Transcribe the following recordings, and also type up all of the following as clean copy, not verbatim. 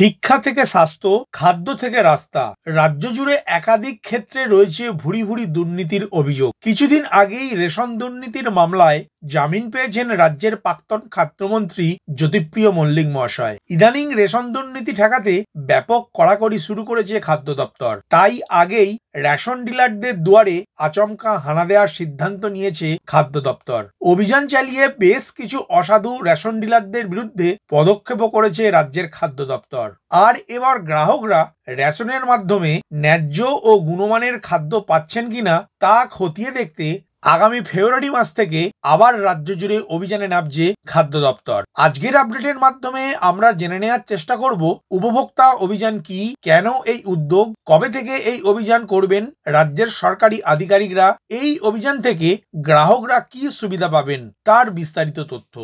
শিক্ষা থেকে স্বাস্থ্য, খাদ্য থেকে রাস্তা, রাজ্য জুড়ে একাধিক ক্ষেত্রে রয়েছে ভুরি ভুরি দুর্নীতির অভিযোগ। কিছুদিন আগেই রেশন দুর্নীতির মামলায় জামিন পেয়েছেন রাজ্যের প্রাক্তন খাদ্যমন্ত্রী জ্যোতিপ্রিয় মল্লিক মহাশয়। ইদানিং রেশন দুর্নীতি ঠেকাতে ব্যাপক কড়াকড়ি শুরু করেছে খাদ্য দপ্তর। তাই আগেই রেশন ডিলারদের দুয়ারে আচমকা হানা দেওয়ার সিদ্ধান্ত নিয়েছে খাদ্য দপ্তর। অভিযান চালিয়ে বেশ কিছু অসাধু রেশন ডিলারদের বিরুদ্ধে পদক্ষেপও করেছে রাজ্যের খাদ্য দপ্তর। আর এবার গ্রাহকরা রেশনের মাধ্যমে ন্যায্য ও গুণমানের খাদ্য পাচ্ছেন কিনা তা খতিয়ে দেখতে আগামী ফেব্রুয়ারি মাস থেকে আবার রাজ্য জুড়ে অভিযানে নামছে খাদ্য দপ্তর। আজকের আপডেটের মাধ্যমে আমরা জেনে নেওয়ার চেষ্টা করব উপভোক্তা অভিযান কি, কেন এই উদ্যোগ, কবে থেকে এই অভিযান করবেন রাজ্যের সরকারি আধিকারিকরা, এই অভিযান থেকে গ্রাহকরা কি সুবিধা পাবেন তার বিস্তারিত তথ্য।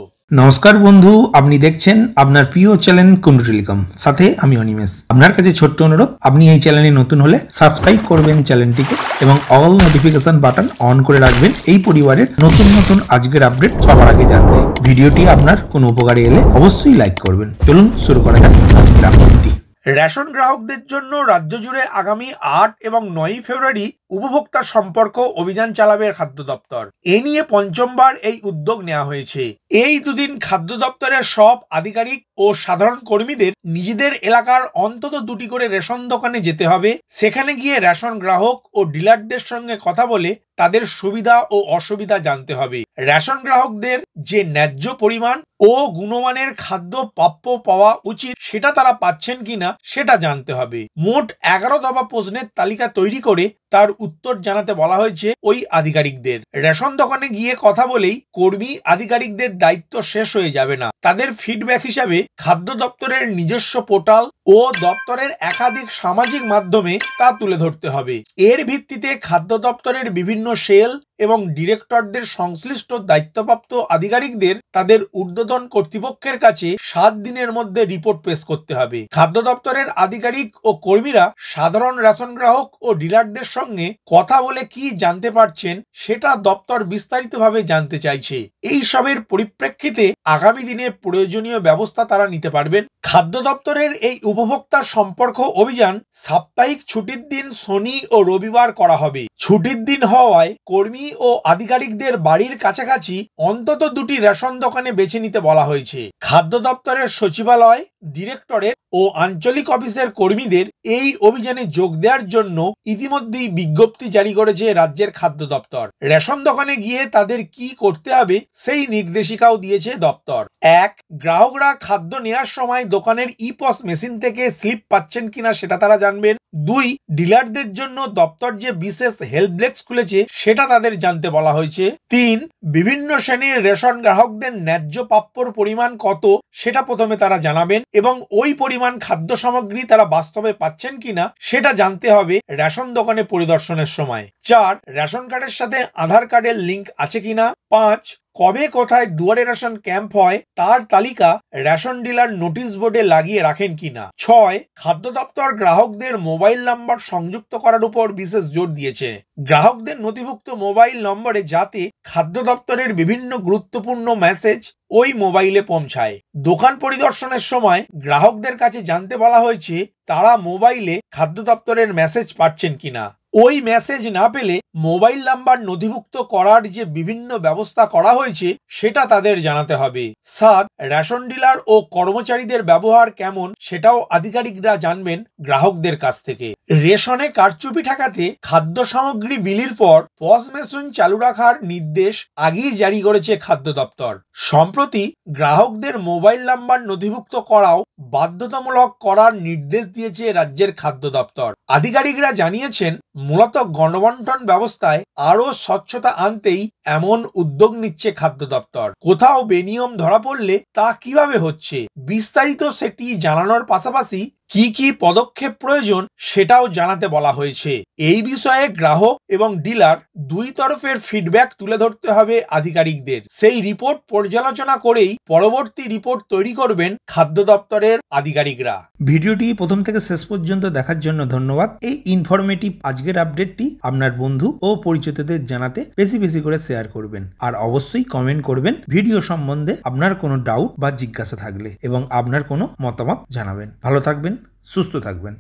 নমস্কার বন্ধু, আপনি দেখছেন আপনার প্রিয় চ্যানেল কুন্ডু টেলিকম, সাথে আমি অনিমেষ। আপনার কাছে ছোট্ট অনুরোধ, আপনি এই চ্যানেলে নতুন হলে সাবস্ক্রাইব করবেন চ্যানেলটিকে এবং অল নোটিফিকেশন বাটন অন করে রাখবেন এই পরিবারের নতুন নতুন আজকের আপডেট সবার আগে জানতে। ভিডিওটি আপনার কোনো উপকারে এলে অবশ্যই লাইক করবেন। চলুন শুরু করা যাক আজকের আপডেটটি। রেশন গ্রাহকদের জন্য রাজ্য জুড়ে আগামী 8 এবং 9 ফেব্রুয়ারি উপভোক্তা সম্পর্ক অভিযান চালাবে খাদ্য দপ্তর। এ নিয়ে পঞ্চমবার এই উদ্যোগ নেওয়া হয়েছে। এই দুদিন খাদ্য দপ্তরের সব আধিকারিক ও সাধারণ কর্মীদের নিজেদের এলাকার অন্তত 2টি করে রেশন দোকানে যেতে হবে। সেখানে গিয়ে রেশন গ্রাহক ও ডিলারদের সঙ্গে কথা বলে তাদের সুবিধা ও অসুবিধা জানতে হবে। রেশন গ্রাহকদের যে ন্যায্য পরিমাণ ও গুণমানের খাদ্য প্রাপ্য পাওয়া উচিত সেটা তারা পাচ্ছেন কিনা সেটা জানতে হবে। মোট 11 দফা প্রশ্নের তালিকা তৈরি করে তার উত্তর জানাতে বলা হয়েছে ওই আধিকারিকদের। রেশন দোকানে গিয়ে কথা বলেই কর্মী আধিকারিকদের দায়িত্ব শেষ হয়ে যাবে না। তাদের ফিডব্যাক হিসাবে খাদ্য দপ্তরের নিজস্ব পোর্টাল ও দপ্তরের একাধিক সামাজিক মাধ্যমে তা তুলে ধরতে হবে। এর ভিত্তিতে খাদ্য দপ্তরের বিভিন্ন সেল এবং ডিরেক্টরদের সংশ্লিষ্ট দায়িত্বপ্রাপ্ত আধিকারিকদের তাদের ঊর্ধ্বতন কর্তৃপক্ষের কাছে 7 দিনের মধ্যে রিপোর্ট পেশ করতে হবে। খাদ্য দপ্তরের আধিকারিক ও কর্মীরা সাধারণ রেশন গ্রাহক ও ডিলারদের সঙ্গে কথা বলে কি জানতে পারছেন সেটা দপ্তর বিস্তারিতভাবে জানতে চাইছে। এই সবের পরিপ্রেক্ষিতে আগামী দিনে প্রয়োজনীয় ব্যবস্থা তারা নিতে পারবেন। খাদ্য দপ্তরের এই উপভোক্তা সম্পর্ক অভিযান সাপ্তাহিক ছুটির দিন শনি ও রবিবার করা হবে। ছুটির দিন হওয়ায় কর্মী ও আধিকারিকদের বাড়ির কাছাকাছি অন্তত 2টি রেশন দোকানে বেছে নিতে বলা হয়েছে। খাদ্য দপ্তরের সচিবালয়, ডিরেক্টরেট ও আঞ্চলিক অফিসের কর্মীদের এই অভিযানে যোগ দেওয়ার জন্য ইতিমধ্যেই বিজ্ঞপ্তি জারি করেছে রাজ্যের খাদ্য দপ্তর। রেশন দোকানে গিয়ে তাদের কি করতে হবে সেই নির্দেশিকাও দিয়েছে দপ্তর। 1. গ্রাহকরা খাদ্য নেওয়ার সময় দোকানের ইপস মেশিন থেকে স্লিপ পাচ্ছেন কিনা সেটা তারা জানবেন। 2. ডিলারদের জন্য দপ্তর যে বিশেষ হেল্প ডেস্ক খুলেছে সেটা তাদের জানতে বলা হয়েছে। 3. বিভিন্ন শ্রেণীর রেশন গ্রাহকদের ন্যায্য প্রাপ্যর পরিমাণ কত সেটা প্রথমে তারা জানাবেন এবং ওই পরিমাণ খাদ্য সামগ্রী তারা বাস্তবে পাচ্ছেন কিনা সেটা জানতে হবে রেশন দোকানে পরিদর্শনের সময়। 4. রেশন কার্ডের সাথে আধার কার্ডের লিঙ্ক আছে কিনা। 5. কবে কোথায় দুয়ারে রেশন ক্যাম্প হয় তার তালিকা রেশন ডিলার নোটিশ বোর্ডে লাগিয়ে রাখেন কিনা। 6. খাদ্য দপ্তর গ্রাহকদের মোবাইল নাম্বার সংযুক্ত করার উপর বিশেষ জোর দিয়েছে। গ্রাহকদের নথিভুক্ত মোবাইল নম্বরে যাতে খাদ্য দপ্তরের বিভিন্ন গুরুত্বপূর্ণ মেসেজ ওই মোবাইলে পৌঁছায়। দোকান পরিদর্শনের সময় গ্রাহকদের কাছে জানতে বলা হয়েছে তারা মোবাইলে খাদ্য দপ্তরের মেসেজ পাচ্ছেন কিনা। ওই মেসেজ না পেলে মোবাইল নাম্বার নথিভুক্ত করার যে বিভিন্ন ব্যবস্থা করা হয়েছে সেটা তাদের জানাতে হবে। 7. রেশন ডিলার ও কর্মচারীদের ব্যবহার কেমন সেটাও আধিকারিকরা জানবেন গ্রাহকদের কাছ থেকে। রেশনে কারচুপি ঠেকাতে খাদ্য সামগ্রী বিলির পর পস মেশিন চালু রাখার নির্দেশ আগেই জারি করেছে খাদ্য দপ্তর। সম্প্রতি গ্রাহকদের মোবাইল নাম্বার নথিভুক্ত করাও বাধ্যতামূলক করার নির্দেশ দিয়েছে রাজ্যের খাদ্য দপ্তর। আধিকারিকরা জানিয়েছেন মূলত গণবন্টন ব্যবস্থায় আরো স্বচ্ছতা আনতেই এমন উদ্যোগ নিচ্ছে খাদ্য দপ্তর। কোথাও বেনিয়ম ধরা পড়লে তা কিভাবে হচ্ছে বিস্তারিত সেটি জানানোর পাশাপাশি কি কি পদক্ষেপ প্রয়োজন সেটাও জানাতে বলা হয়েছে। এই বিষয়ে গ্রাহক এবং ডিলার দুই তরফের ফিডব্যাক তুলে ধরতে হবে আধিকারিকদের। সেই রিপোর্ট পর্যালোচনা করেই পরবর্তী রিপোর্ট তৈরি করবেন খাদ্য দপ্তরের আধিকারিকরা। ভিডিওটি প্রথম থেকে শেষ পর্যন্ত দেখার জন্য ধন্যবাদ। এই ইনফরমেটিভ আজকের আপডেটটি আপনার বন্ধু ও পরিচিতদের জানাতে বেশি বেশি করে শেয়ার করবেন, আর অবশ্যই কমেন্ট করবেন ভিডিও সম্বন্ধে আপনার কোনো ডাউট বা জিজ্ঞাসা থাকলে, এবং আপনার কোনো মতামত জানাবেন। ভালো থাকবেন, সুস্থ থাকবেন।